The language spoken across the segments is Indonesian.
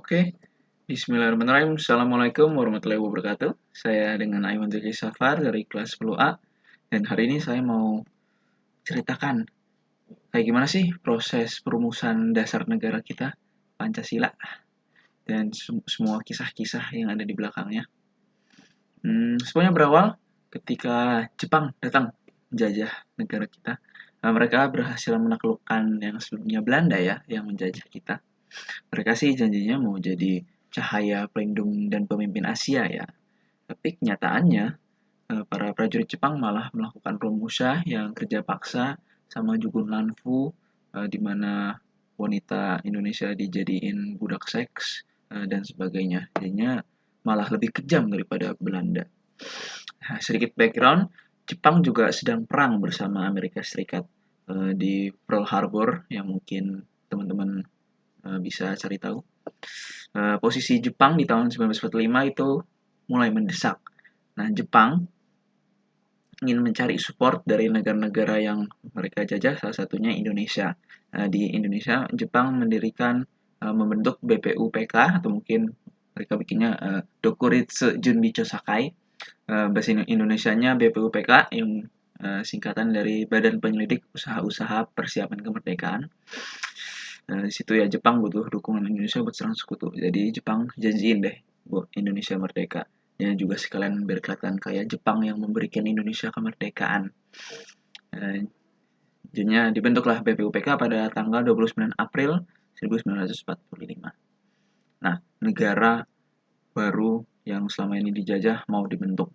Oke, Bismillahirrahmanirrahim. Assalamualaikum warahmatullahi wabarakatuh. Saya dengan Aiman Zaki Safar dari kelas 10A. Dan hari ini saya mau ceritakan kayak gimana sih proses perumusan dasar negara kita, Pancasila, dan semua kisah-kisah yang ada di belakangnya. Semuanya berawal ketika Jepang datang menjajah negara kita. Nah, mereka berhasil menaklukkan yang sebelumnya Belanda ya, yang menjajah kita. Mereka sih janjinya mau jadi cahaya pelindung dan pemimpin Asia ya. Tapi kenyataannya para prajurit Jepang malah melakukan Romusha yang kerja paksa sama Jugun Lanfu di mana wanita Indonesia dijadiin budak seks dan sebagainya. Jadinya malah lebih kejam daripada Belanda. Nah, sedikit background, Jepang juga sedang perang bersama Amerika Serikat di Pearl Harbor yang mungkin teman-teman bisa cari tahu. Posisi Jepang di tahun 1945 itu mulai mendesak. Nah, Jepang ingin mencari support dari negara-negara yang mereka jajah, salah satunya Indonesia. Di Indonesia, Jepang membentuk BPUPK atau mungkin mereka bikinnya Dokuritsu Junbicho Sakai. Bahasa Indonesianya BPUPK yang singkatan dari Badan Penyelidik Usaha-Usaha Persiapan Kemerdekaan. Nah, di situ ya Jepang butuh dukungan Indonesia buat serang sekutu. Jadi Jepang janjiin deh buat Indonesia merdeka. Dan juga sekalian biar kelihatan kayak Jepang yang memberikan Indonesia kemerdekaan. Jadinya dibentuklah BPUPK pada tanggal 29 April 1945. Nah, negara baru yang selama ini dijajah mau dibentuk.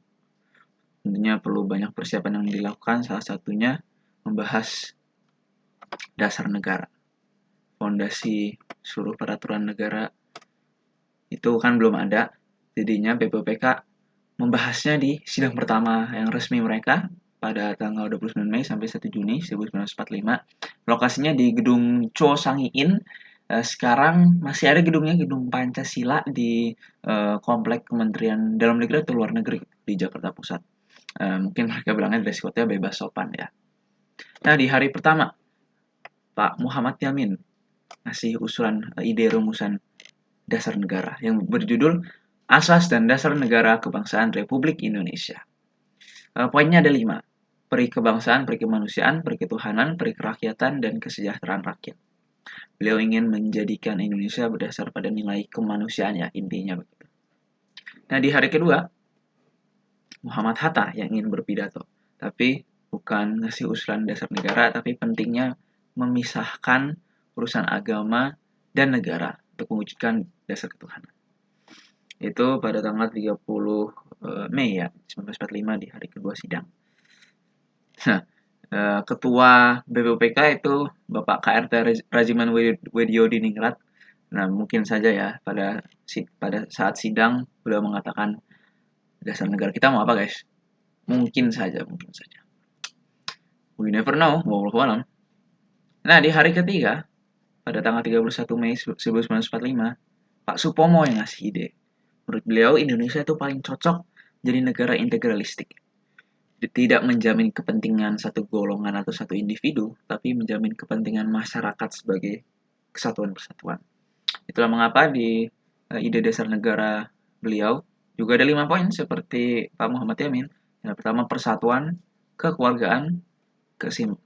Tentunya perlu banyak persiapan yang dilakukan, salah satunya membahas dasar negara. Fondasi seluruh peraturan negara itu kan belum ada, jadinya BPUPK membahasnya di sidang pertama yang resmi mereka pada tanggal 29 Mei sampai 1 Juni 1945. Lokasinya di gedung Cho Sang-in. Sekarang masih ada gedungnya, gedung Pancasila di komplek Kementerian Dalam Negeri atau Luar Negeri di Jakarta Pusat. Mungkin mereka bilangnya dress code-nya bebas sopan ya. Nah, di hari pertama Pak Muhammad Yamin ngasih usulan ide rumusan dasar negara yang berjudul Asas dan Dasar Negara Kebangsaan Republik Indonesia. Poinnya ada 5. Peri kebangsaan, peri kemanusiaan, peri ketuhanan, peri kerakyatan, dan kesejahteraan rakyat. Beliau ingin menjadikan Indonesia berdasar pada nilai kemanusiaan ya, intinya begitu. Nah, di hari kedua, Muhammad Hatta yang ingin berpidato. Tapi bukan ngasih usulan dasar negara, tapi pentingnya memisahkan urusan agama dan negara untuk mewujudkan dasar ketuhanan. Itu pada tanggal 30 Mei ya, 1945 di hari kedua sidang. Nah, ketua BPUPK itu Bapak KRT Rajiman Widyodiningrat. Nah, mungkin saja ya pada saat sidang beliau mengatakan dasar negara kita mau apa guys? Mungkin saja. We never know, wallahu alam. Nah, di hari ketiga, pada tanggal 31 Mei 1945, Pak Supomo yang ngasih ide. Menurut beliau, Indonesia itu paling cocok jadi negara integralistik. Tidak menjamin kepentingan satu golongan atau satu individu, tapi menjamin kepentingan masyarakat sebagai kesatuan persatuan. Itulah mengapa di ide dasar negara beliau juga ada 5 poin seperti Pak Muhammad Yamin. Yang pertama, persatuan, kekeluargaan,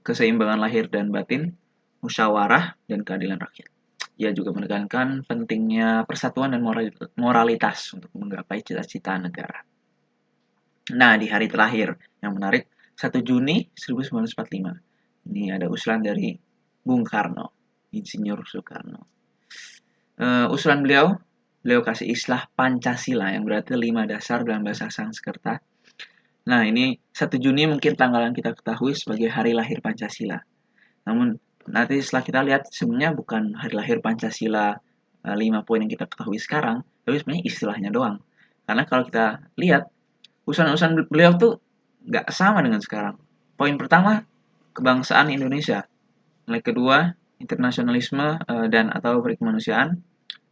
keseimbangan lahir dan batin, musyawarah, dan keadilan rakyat. Ia juga menekankan pentingnya persatuan dan moralitas untuk menggapai cita-cita negara. Nah, di hari terakhir yang menarik, 1 Juni 1945. Ini ada usulan dari Bung Karno, Insinyur Soekarno. Usulan beliau kasih istilah Pancasila yang berarti 5 dasar dalam bahasa Sanskerta. Nah, ini 1 Juni mungkin tanggal yang kita ketahui sebagai hari lahir Pancasila. Namun, nanti setelah kita lihat, sebenarnya bukan hari lahir Pancasila 5 poin yang kita ketahui sekarang, tapi sebenarnya istilahnya doang. Karena kalau kita lihat, usulan-usulan beliau tuh nggak sama dengan sekarang. Poin pertama, kebangsaan Indonesia. Nilai kedua, internasionalisme dan atau perikemanusiaan.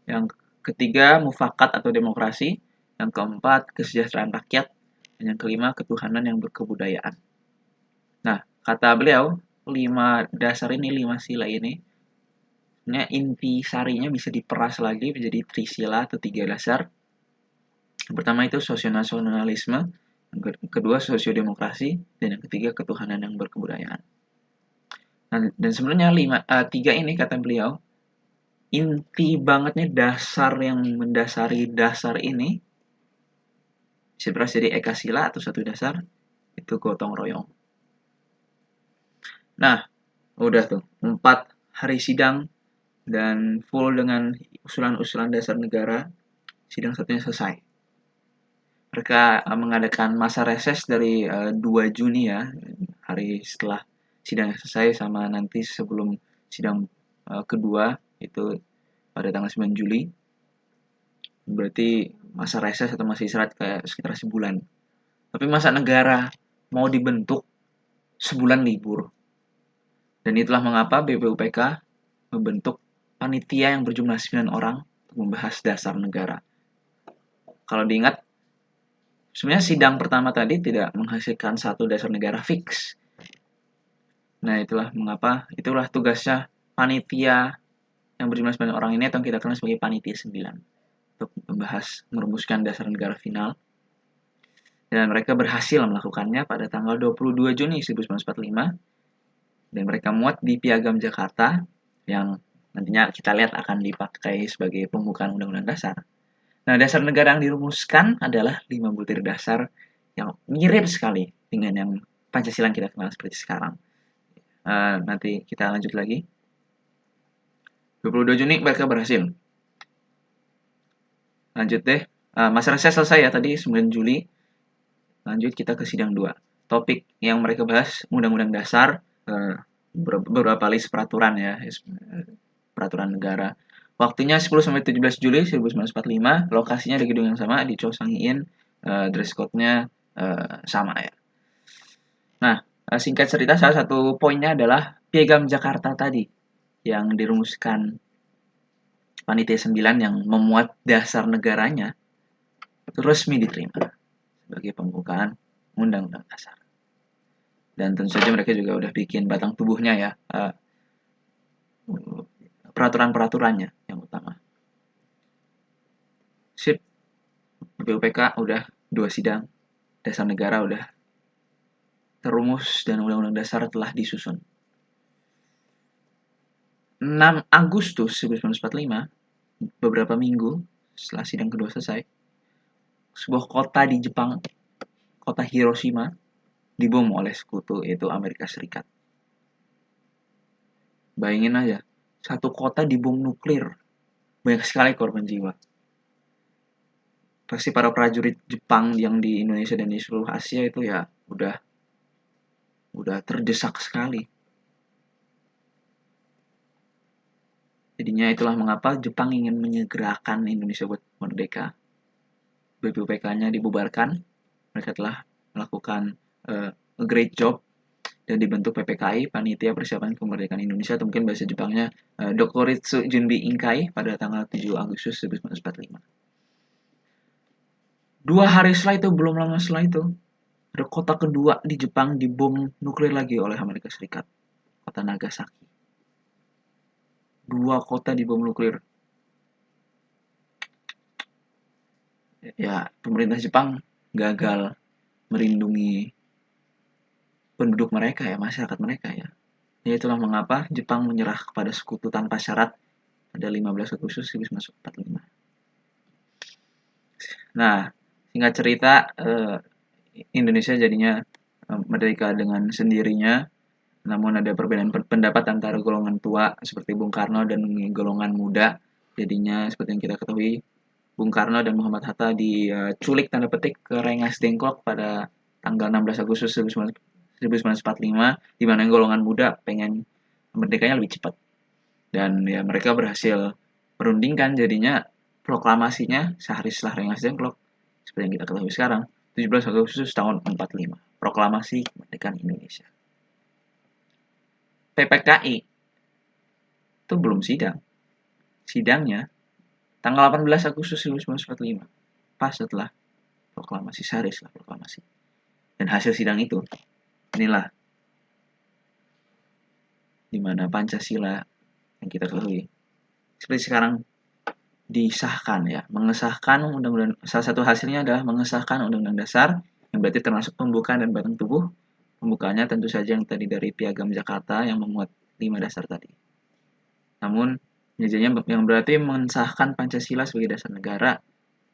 Yang ketiga, mufakat atau demokrasi. Yang keempat, kesejahteraan rakyat. Dan yang kelima, ketuhanan yang berkebudayaan. Nah, kata beliau, 5 dasar ini, 5 sila ini, inti sarinya bisa diperas lagi menjadi trisila atau 3 dasar. Yang pertama itu sosionasionalisme, yang kedua sosiodemokrasi, dan yang ketiga ketuhanan yang berkebudayaan. Nah, dan sebenarnya 3 ini kata beliau, inti bangetnya dasar yang mendasari dasar ini bisa diperas jadi ekasila atau satu dasar, itu gotong royong. Nah, udah tuh 4 hari sidang dan full dengan usulan-usulan dasar negara. Sidang satunya selesai. Mereka mengadakan masa reses dari 2 Juni ya, hari setelah sidang selesai sama nanti sebelum sidang kedua itu pada tanggal 9 Juli. Berarti masa reses atau masa istirahat kayak sekitar sebulan. Tapi masa negara mau dibentuk sebulan libur. Dan itulah mengapa BPUPK membentuk panitia yang berjumlah 9 orang untuk membahas dasar negara. Kalau diingat, sebenarnya sidang pertama tadi tidak menghasilkan satu dasar negara fix. Nah, itulah tugasnya panitia yang berjumlah 9 orang ini atau kita kenal sebagai panitia 9 untuk membahas, merumuskan dasar negara final. Dan mereka berhasil melakukannya pada tanggal 22 Juni 1945. Dan mereka muat di Piagam Jakarta yang nantinya kita lihat akan dipakai sebagai pembukaan Undang-Undang Dasar. Nah, dasar negara yang dirumuskan adalah 5 butir dasar yang mirip sekali dengan yang Pancasila yang kita kenal seperti sekarang. Nanti kita lanjut lagi. 22 Juni mereka berhasil. Lanjut deh. Masa reses selesai ya tadi 9 Juli. Lanjut kita ke sidang 2. Topik yang mereka bahas Undang-Undang Dasar, beberapa list peraturan ya, peraturan negara. Waktunya 10-17 Juli 1945, lokasinya di gedung yang sama di Chow Sang In, dress code-nya sama ya. Nah, singkat cerita salah satu poinnya adalah Piagam Jakarta tadi yang dirumuskan panitia 9 yang memuat dasar negaranya itu resmi diterima sebagai pembukaan Undang-Undang Dasar. Dan tentu saja mereka juga udah bikin batang tubuhnya ya, peraturan-peraturannya yang utama. Sip, BPUPK udah 2 sidang, dasar negara udah terumus dan Undang-Undang Dasar telah disusun. 6 Agustus 1945, beberapa minggu setelah sidang kedua selesai, sebuah kota di Jepang, kota Hiroshima, dibom oleh sekutu yaitu Amerika Serikat. Bayangin aja, satu kota dibom nuklir, banyak sekali korban jiwa. Pasti para prajurit Jepang yang di Indonesia dan di seluruh Asia itu ya udah terdesak sekali. Jadinya itulah mengapa Jepang ingin menyegerakan Indonesia buat merdeka. BPUPK-nya dibubarkan. Mereka telah melakukan a great job dan dibentuk PPKI, Panitia Persiapan Kemerdekaan Indonesia, atau mungkin bahasa Jepangnya Dokuritsu Junbi Inkai pada tanggal 7 Agustus 1945. 2 hari setelah itu, belum lama setelah itu, ada kota kedua di Jepang dibom nuklir lagi oleh Amerika Serikat, kota Nagasaki. 2 kota dibom nuklir. Ya, pemerintah Jepang gagal melindungi penduduk mereka ya, masyarakat mereka ya. Ya itulah mengapa Jepang menyerah kepada sekutu tanpa syarat pada 15 Agustus 1945. Nah, singkat cerita, Indonesia jadinya merdeka dengan sendirinya, namun ada perbedaan pendapat antara golongan tua seperti Bung Karno dan golongan muda. Jadinya seperti yang kita ketahui, Bung Karno dan Muhammad Hatta diculik tanda petik ke Rengas Dengklok pada tanggal 16 Agustus 1945, di mana golongan muda pengen merdekanya lebih cepat. Dan ya mereka berhasil merundingkan, jadinya proklamasinya sehari setelah Rengas Dengklok seperti yang kita ketahui sekarang, 17 Agustus tahun 45, proklamasi kemerdekaan Indonesia. PPKI itu belum sidang. Sidangnya tanggal 18 Agustus 1945, pas setelah proklamasi, sehari setelah proklamasi. Dan hasil sidang itu, inilah dimana Pancasila yang kita ketahui seperti sekarang disahkan ya, mengesahkan undang-undang. Salah satu hasilnya adalah mengesahkan undang-undang dasar, yang berarti termasuk pembukaan dan batang tubuh. Pembukaannya tentu saja yang tadi dari Piagam Jakarta yang memuat 5 dasar tadi. Namun, yang berarti mensahkan Pancasila sebagai dasar negara,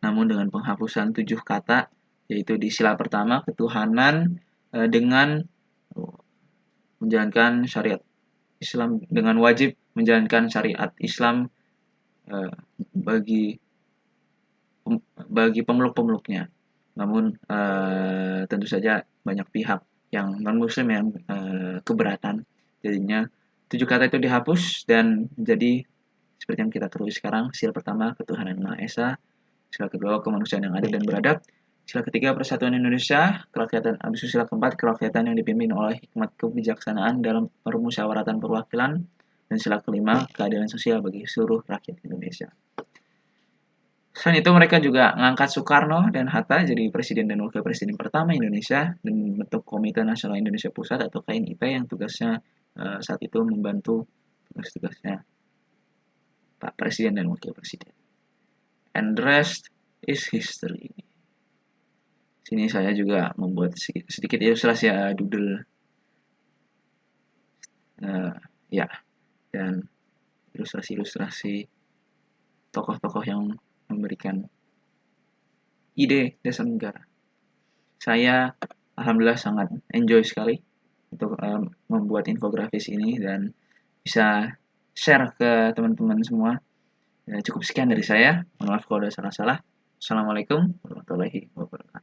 namun dengan penghapusan 7 kata, yaitu di sila pertama, ketuhanan dengan menjalankan syariat Islam, dengan wajib menjalankan syariat Islam bagi pemeluk-pemeluknya. Namun tentu saja banyak pihak yang non-muslim yang keberatan. Jadinya 7 kata itu dihapus dan menjadi seperti yang kita ketahui sekarang. Sila pertama, ketuhanan Maha Esa. Sila kedua, kemanusiaan yang adil dan beradab. Sila ketiga, persatuan Indonesia. Kerakyatan, habis itu sila keempat, kerakyatan yang dipimpin oleh hikmat kebijaksanaan dalam permusyawaratan perwakilan. Dan sila kelima, keadilan sosial bagi seluruh rakyat Indonesia. Selain itu mereka juga mengangkat Soekarno dan Hatta jadi presiden dan wakil presiden pertama Indonesia dan membentuk Komite Nasional Indonesia Pusat atau KNIP yang tugasnya saat itu membantu tugas-tugasnya Pak Presiden dan Wakil Presiden. And the rest is history. Sini saya juga membuat sedikit ilustrasi doodle ya, dan ilustrasi-ilustrasi tokoh-tokoh yang memberikan ide dasar negara. Saya alhamdulillah sangat enjoy sekali untuk membuat infografis ini dan bisa share ke teman-teman semua. Ya, cukup sekian dari saya. Mohon maaf kalau ada salah-salah. Assalamualaikum warahmatullahi wabarakatuh.